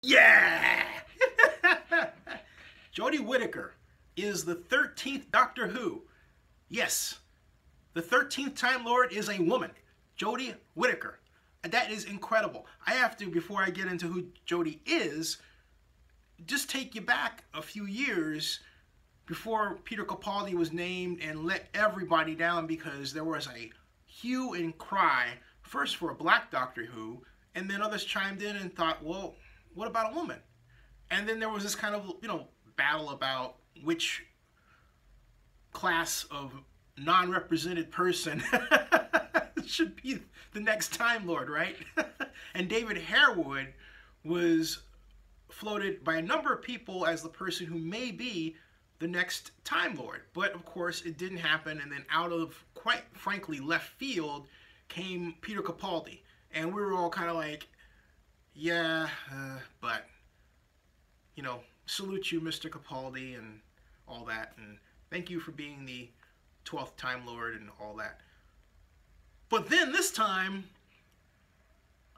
Yeah! Jodie Whitaker is the 13th Doctor Who. Yes, the 13th Time Lord is a woman, Jodie Whitaker. And that is incredible. I have to, before I get into who Jodie is, just take you back a few years before Peter Capaldi was named and let everybody down because there was a hue and cry, first for a black Doctor Who, and then others chimed in and thought, well, what about a woman? And then there was this kind of, battle about which class of non-represented person should be the next Time Lord, right? And David Harewood was floated by a number of people as the person who may be the next Time Lord. But of course it didn't happen, and then out of, quite frankly, left field came Peter Capaldi. And we were all kind of like, yeah, but, salute you, Mr. Capaldi, and all that, and thank you for being the 12th Time Lord and all that. But then this time,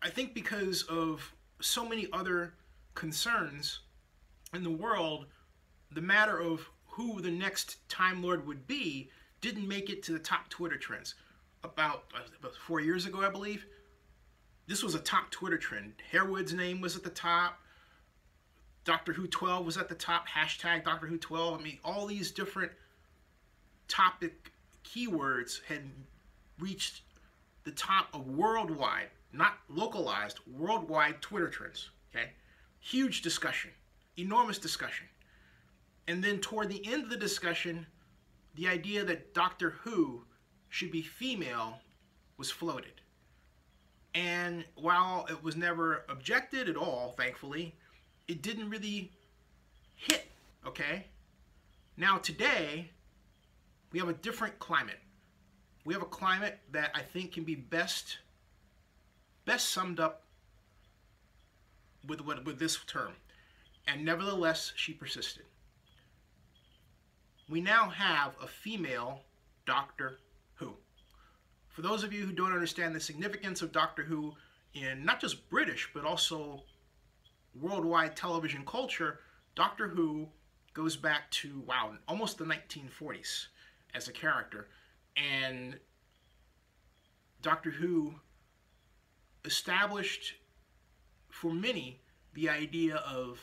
I think because of so many other concerns in the world, the matter of who the next Time Lord would be didn't make it to the top Twitter trends. About 4 years ago, I believe, this was a top Twitter trend. Harewood's name was at the top. Doctor Who 12 was at the top. Hashtag Doctor Who 12. I mean, all these different topic keywords had reached the top of worldwide, not localized, worldwide Twitter trends. Okay? Huge discussion. Enormous discussion. And then toward the end of the discussion, the idea that Doctor Who should be female was floated. And while it was never objected at all, thankfully, it didn't really hit, okay? Now today, we have a different climate. We have a climate that I think can be best summed up with this term. And nevertheless, she persisted. We now have a female Doctor Who. For those of you who don't understand the significance of Doctor Who in not just British, but also worldwide television culture, Doctor Who goes back to, wow, almost the 1940s as a character. And Doctor Who established for many the idea of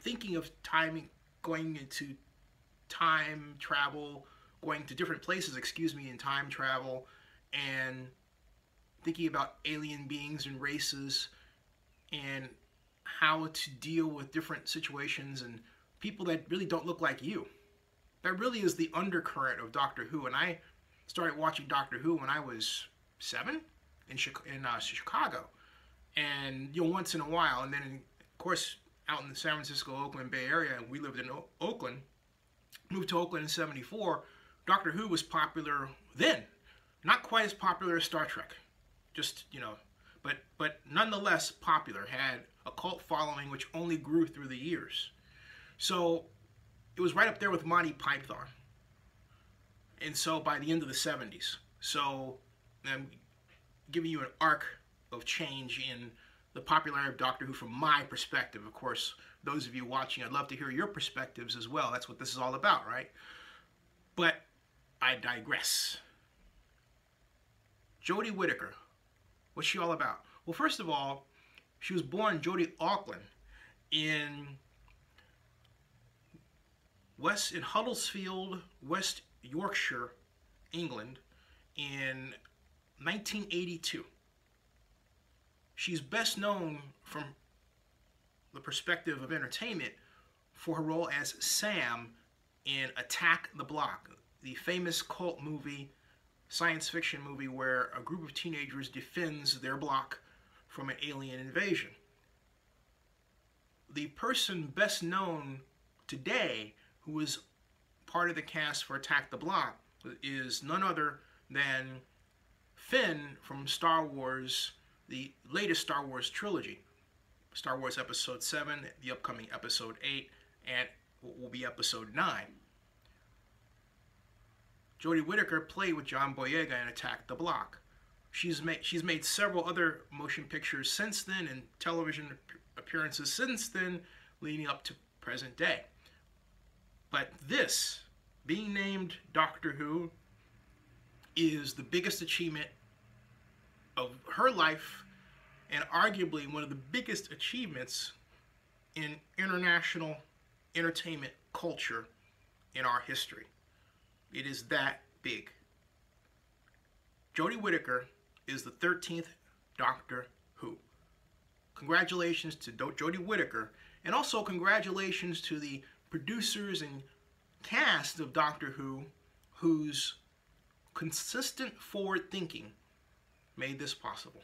thinking of timing, going into time travel, going to different places, in time travel, and thinking about alien beings and races and how to deal with different situations and people that really don't look like you. That really is the undercurrent of Doctor Who. And I started watching Doctor Who when I was 7 in Chicago. And, once in a while. And then, of course, out in the San Francisco, Oakland Bay Area, and we lived in Oakland, moved to Oakland in '74, Doctor Who was popular then. Not quite as popular as Star Trek. Just, but nonetheless popular, had a cult following which only grew through the years. So it was right up there with Monty Python. And so by the end of the 70s. So I'm giving you an arc of change in the popularity of Doctor Who from my perspective. Of course, those of you watching, I'd love to hear your perspectives as well. That's what this is all about, right? But I digress. Jodie Whitaker. What's she all about? Well, first of all, she was born Jodie Auckland in Huddersfield, West Yorkshire, England, in 1982. She's best known from the perspective of entertainment for her role as Sam in Attack the Block, the famous cult movie, science fiction movie where a group of teenagers defends their block from an alien invasion. The person best known today who is part of the cast for Attack the Block is none other than Finn from Star Wars, the latest Star Wars trilogy. Star Wars Episode 7, the upcoming Episode 8, and what will be Episode 9. Jodie Whitaker played with John Boyega in Attack the Block. She's made several other motion pictures since then and television appearances since then, leading up to present day. But this, being named Doctor Who, is the biggest achievement of her life and arguably one of the biggest achievements in international entertainment culture in our history. It is that big. Jodie Whitaker is the 13th Doctor Who. Congratulations to Jodie Whitaker, and also congratulations to the producers and cast of Doctor Who, whose consistent forward thinking made this possible.